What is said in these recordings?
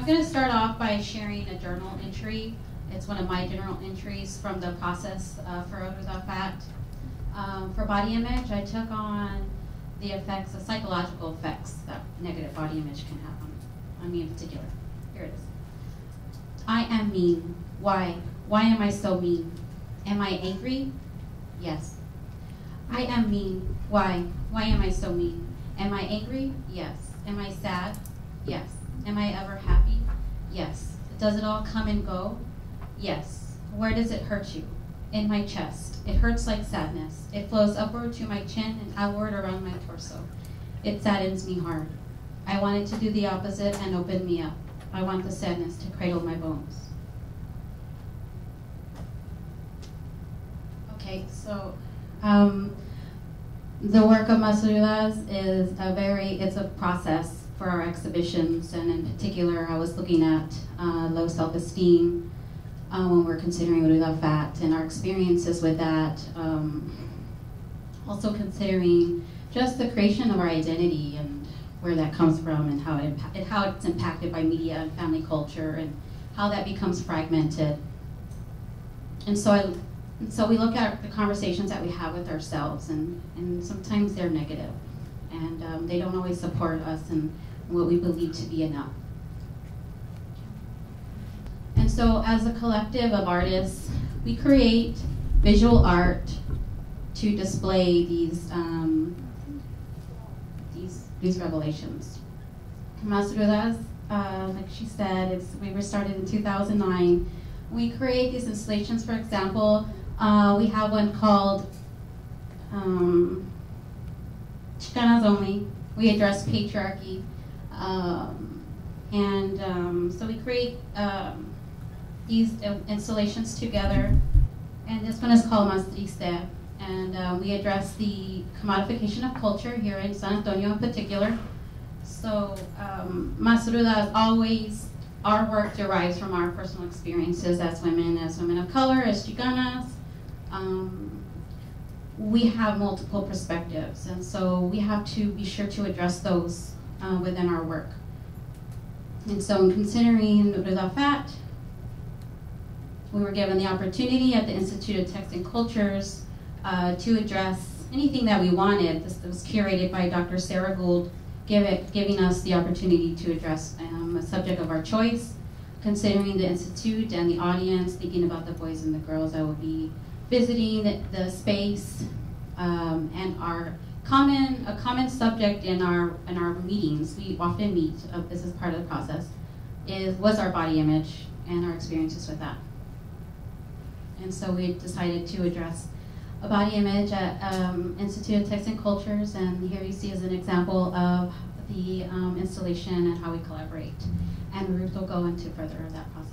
I'm going to start off by sharing a journal entry. It's one of my journal entries from the process for Ruda Phat. For body image, I took on the effects, the psychological effects that negative body image can have on me in particular. Here it is. I am mean. Why? Why am I so mean? Am I angry? Yes. I am mean. Why? Why am I so mean? Am I angry? Yes. Am I sad? Yes. Am I ever happy? Yes. Does it all come and go? Yes. Where does it hurt you? In my chest. It hurts like sadness. It flows upward to my chin and outward around my torso. It saddens me hard. I want it to do the opposite and open me up. I want the sadness to cradle my bones. Okay, so the work of Rudas is it's a process for our exhibitions, and in particular I was looking at low self-esteem when we're considering Ruda Phat and our experiences with that. Also considering just the creation of our identity and where that comes from and how it's impacted by media and family culture and how that becomes fragmented. And so we look at the conversations that we have with ourselves, and sometimes they're negative, and they don't always support us in what we believe to be enough. And so as a collective of artists, we create visual art to display these revelations. Rudas, like she said, we were started in 2009. We create these installations, for example, we have one called Chicanas Only. We address patriarchy. So we create these installations together. And this one is called Mas Triste. And we address the commodification of culture here in San Antonio in particular. So Mas Rudas always, our work derives from our personal experiences as women of color, as Chicanas. We have multiple perspectives, and so we have to be sure to address those within our work. And so in considering Ruda Phat, we were given the opportunity at the Institute of Text and Cultures to address anything that we wanted. This was curated by Dr. Sarah Gould, giving us the opportunity to address a subject of our choice, considering the Institute and the audience, thinking about the boys and the girls that will be visiting the space, and a common subject in our meetings. We often meet. This is part of the process. Was our body image and our experiences with that. And so we decided to address a body image at Institute of Text and Cultures, and here you see as an example of the installation and how we collaborate. And Ruth will go into further of that process.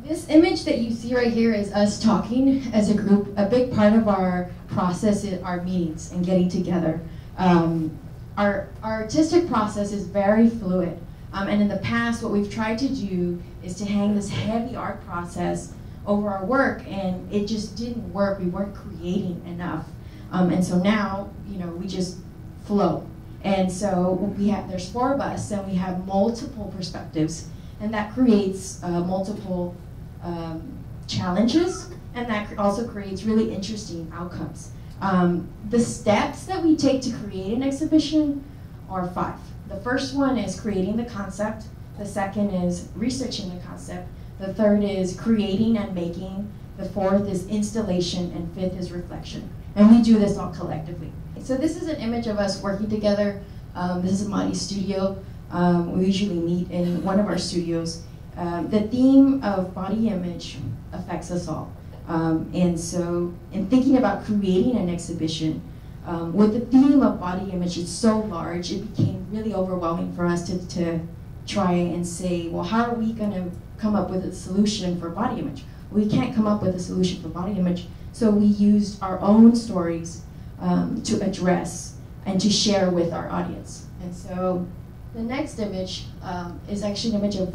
This image that you see right here is us talking as a group. A big part of our process is our meetings and getting together. Our artistic process is very fluid. And in the past, what we've tried to do is to hang this heavy art process over our work, and it just didn't work. We weren't creating enough. And so now, we just flow. And so there's 4 of us, and we have multiple perspectives. And that creates multiple challenges, and that also creates really interesting outcomes. The steps that we take to create an exhibition are 5. The first one is creating the concept. The second is researching the concept. The third is creating and making. The fourth is installation, and 5th is reflection. And we do this all collectively. So this is an image of us working together. This is Mari's studio. We usually meet in one of our studios. The theme of body image affects us all. And so in thinking about creating an exhibition, with the theme of body image, it's so large, it became really overwhelming for us to try and say, well, how are we going to come up with a solution for body image? We can't come up with a solution for body image, so we used our own stories to address and to share with our audience. And so the next image is actually an image of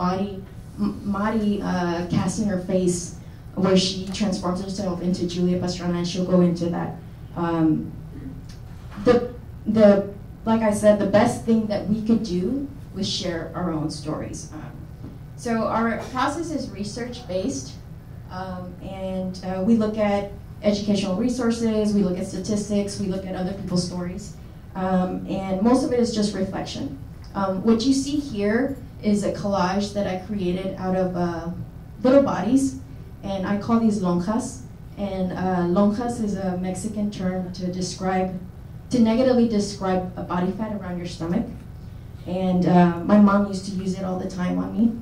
Mari casting her face, where she transforms herself into Julia Pastrana, and she'll go into that. Like I said, the best thing that we could do we share our own stories. So our process is research-based, and we look at educational resources, we look at statistics, we look at other people's stories, and most of it is just reflection. What you see here is a collage that I created out of little bodies, and I call these lonjas. And lonjas is a Mexican term to negatively describe a body fat around your stomach. And my mom used to use it all the time on me.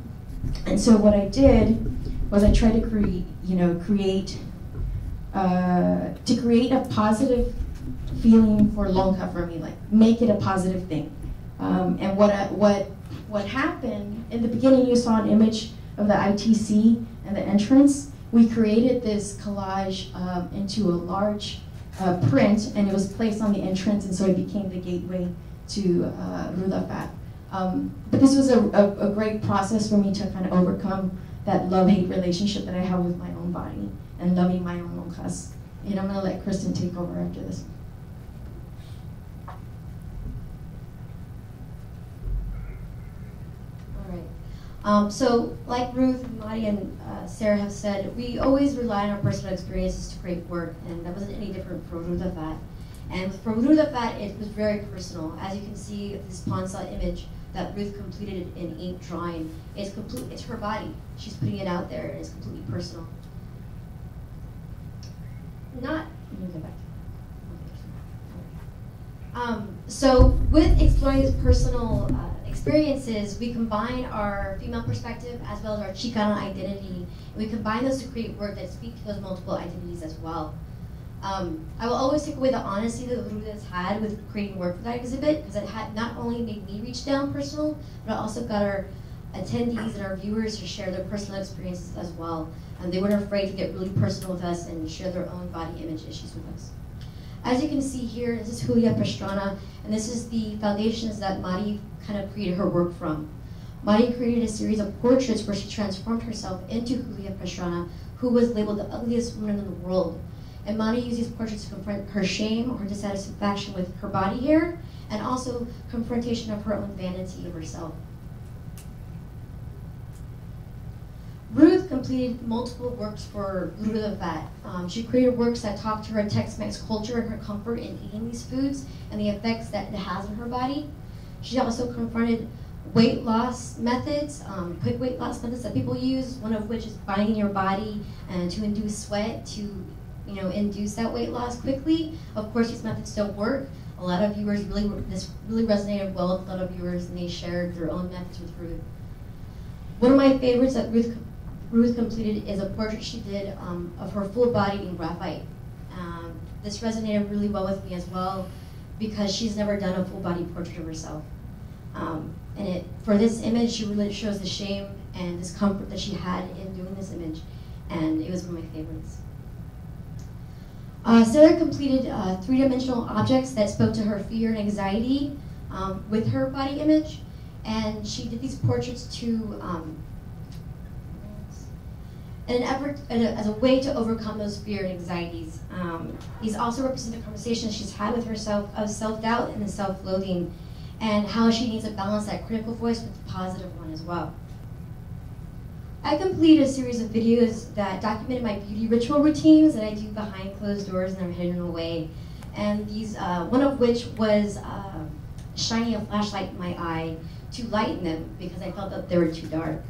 And so what I did was I tried to create a positive feeling for lonja for me, like make it a positive thing. And what happened in the beginning, you saw an image of the ITC and the entrance. We created this collage into a large print, and it was placed on the entrance, and so it became the gateway to Ruda Phat. But this was a great process for me to kind of overcome that love-hate relationship that I have with my own body and loving my own lonjas. And I'm going to let Kristen take over after this. So like Ruth, Madi, and Sarah have said, we always rely on our personal experiences to create work, and that wasn't any different for Ruda Phat. And for Ruda Phat, it was very personal. As you can see, this pawn saw image that Ruth completed in ink drawing, it's her body. She's putting it out there, and it's completely personal. So with exploring these personal experiences, we combine our female perspective as well as our Chicana identity. And we combine those to create work that speak to those multiple identities as well. I will always take away the honesty that Rudas had with creating work for that exhibit, because it had not only made me reach down personal, but it also got our attendees and our viewers to share their personal experiences as well. And they weren't afraid to get really personal with us and share their own body image issues with us. As you can see here, this is Ruda Phat, and this is the foundations that Madi kind of created her work from. Madi created a series of portraits where she transformed herself into Ruda Phat, who was labeled the ugliest woman in the world. And Madi used these portraits to confront her shame or dissatisfaction with her body hair, and also confrontation of her own vanity of herself. Ruth completed multiple works for Ruda Phat. She created works that talked to her Tex-Mex culture and her comfort in eating these foods and the effects that it has on her body. She also confronted weight loss methods, quick weight loss methods that people use, one of which is binding your body and to induce sweat to induce that weight loss quickly. Of course, these methods don't work. A lot of viewers this really resonated well with a lot of viewers, and they shared their own methods with Ruth. One of my favorites that Ruth completed is a portrait she did of her full body in graphite. This resonated really well with me as well, because she's never done a full body portrait of herself. For this image, she really shows the shame and discomfort that she had in doing this image, and it was one of my favorites. Sarah completed three-dimensional objects that spoke to her fear and anxiety with her body image, and she did these portraits to in an effort as a way to overcome those fear and anxieties. These also represent the conversations she's had with herself of self-doubt and self-loathing, and how she needs to balance that critical voice with the positive one as well. I completed a series of videos that documented my beauty ritual routines that I do behind closed doors and are hidden away. And these, one of which was shining a flashlight in my eye to lighten them because I felt that they were too dark.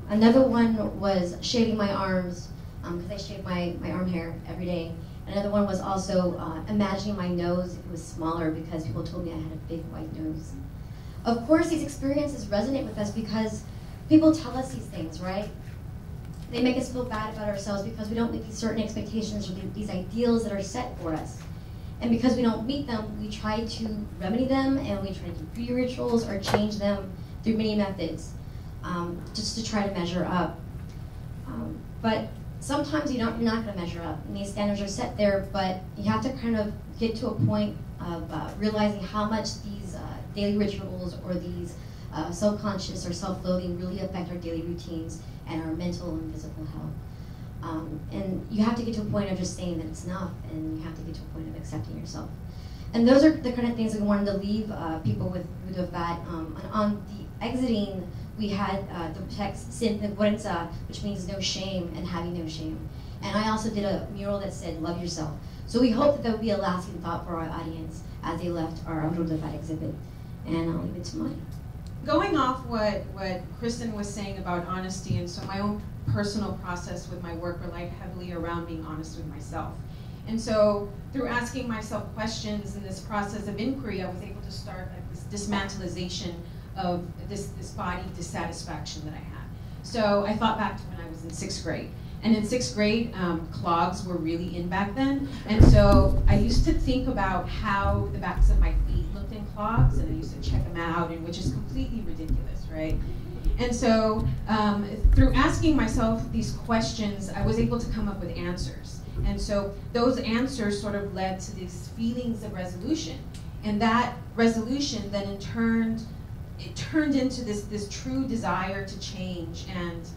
Another one was shaving my arms, because I shave my arm hair every day. Another one was also imagining my nose was smaller because people told me I had a big white nose. Of course, these experiences resonate with us because people tell us these things, right? They make us feel bad about ourselves because we don't meet these certain expectations or these ideals that are set for us. And because we don't meet them, we try to remedy them, and we try to do beauty rituals or change them through many methods, just to try to measure up. But sometimes you're not going to measure up, and these standards are set there, but you have to kind of get to a point of realizing how much these daily rituals or these self-conscious or self-loathing really affect our daily routines and our mental and physical health. And you have to get to a point of just saying that it's enough, and you have to get to a point of accepting yourself. And those are the kind of things that we wanted to leave people with Ruda Phat. On the exiting, we had the text Sin Vergüenza, which means no shame and having no shame. And I also did a mural that said love yourself. So we hope that there will be a lasting thought for our audience as they left our Ruda Phat exhibit. And I'll leave it to Mike. Going off what Kristen was saying about honesty, and so my own personal process with my work relied heavily around being honest with myself. And so through asking myself questions in this process of inquiry, I was able to start like this dismantleization of this body dissatisfaction that I had. So I thought back to when I was in 6th grade. And in 6th grade, clogs were really in back then. And so I used to think about how the backs of my feet looked in clogs, and I used to check them out, and which is completely ridiculous, right? And so through asking myself these questions, I was able to come up with answers. And so those answers sort of led to these feelings of resolution. And that resolution then in turn, it turned into this true desire to change and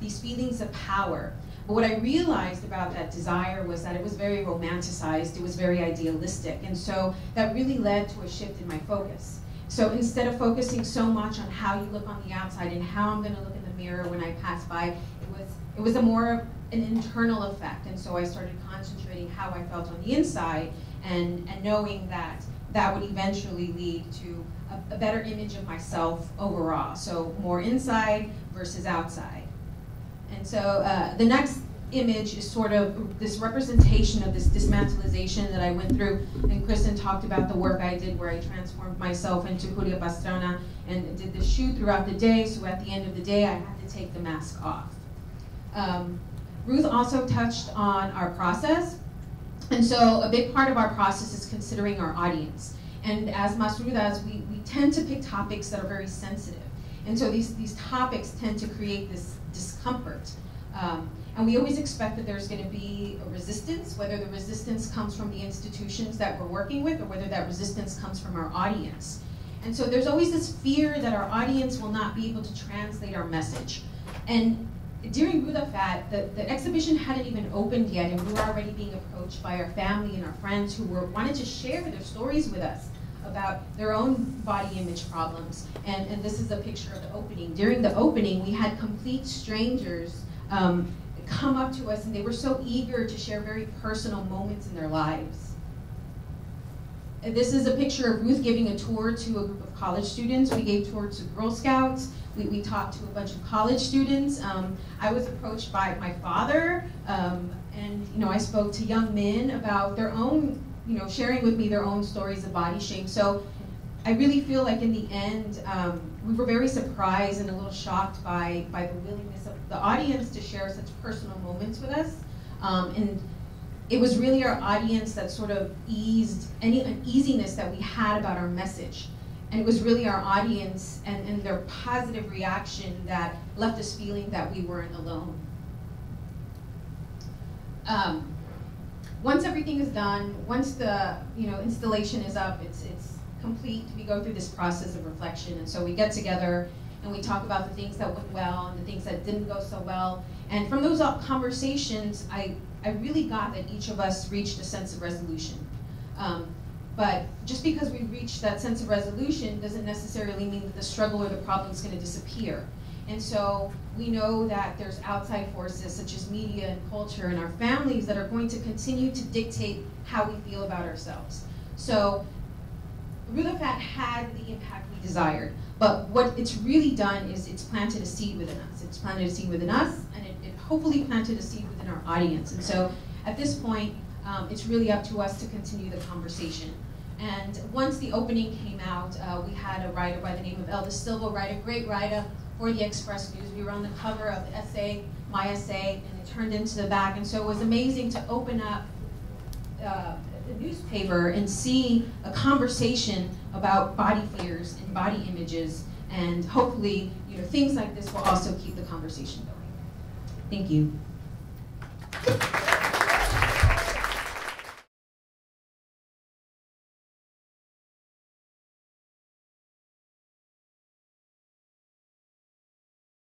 these feelings of power. But what I realized about that desire was that it was very romanticized, it was very idealistic, and so that really led to a shift in my focus. So instead of focusing so much on how you look on the outside and how I'm going to look in the mirror when I pass by, it was a more an internal effect, and so I started concentrating how I felt on the inside and knowing that that would eventually lead to a better image of myself overall. So more inside versus outside. And so the next image is sort of this representation of this dismantleization that I went through, and Kristen talked about the work I did where I transformed myself into Julia Pastrana and did the shoot throughout the day, so at the end of the day I had to take the mask off. Ruth also touched on our process, and so a big part of our process is considering our audience. And as Mas Rudas, we tend to pick topics that are very sensitive. And so these topics tend to create this discomfort. And we always expect that there's going to be a resistance, whether the resistance comes from the institutions that we're working with or whether that resistance comes from our audience. And so there's always this fear that our audience will not be able to translate our message. And during Ruda Phat, the exhibition hadn't even opened yet, and we were already being approached by our family and our friends who wanted to share their stories with us about their own body image problems. And this is a picture of the opening. During the opening, we had complete strangers come up to us, and they were so eager to share very personal moments in their lives. And this is a picture of Ruth giving a tour to a group of college students. We gave tours to Girl Scouts. We talked to a bunch of college students. I was approached by my father, and I spoke to young men about their own, sharing with me their own stories of body shame. So I really feel like in the end, we were very surprised and a little shocked by the willingness of the audience to share such personal moments with us. And it was really our audience that sort of eased any uneasiness that we had about our message. And it was really our audience and their positive reaction that left us feeling that we weren't alone. Once everything is done, once the installation is up, it's complete, we go through this process of reflection. And so we get together and we talk about the things that went well and the things that didn't go so well. And from those conversations, I really got that each of us reached a sense of resolution. But just because we reach that sense of resolution doesn't necessarily mean that the struggle or the problem is going to disappear. And so we know that there's outside forces such as media and culture and our families that are going to continue to dictate how we feel about ourselves. So Ruda Phat had the impact we desired, but what it's really done is it's planted a seed within us. It's planted a seed within us, and it hopefully planted a seed within our audience. And so at this point, it's really up to us to continue the conversation. And once the opening came out, we had a writer by the name of Elda Silva write a great write-up for the Express News. We were on the cover of the essay, my essay, and it turned into the back. And so it was amazing to open up the newspaper and see a conversation about body fears and body images. And hopefully, things like this will also keep the conversation going. Thank you.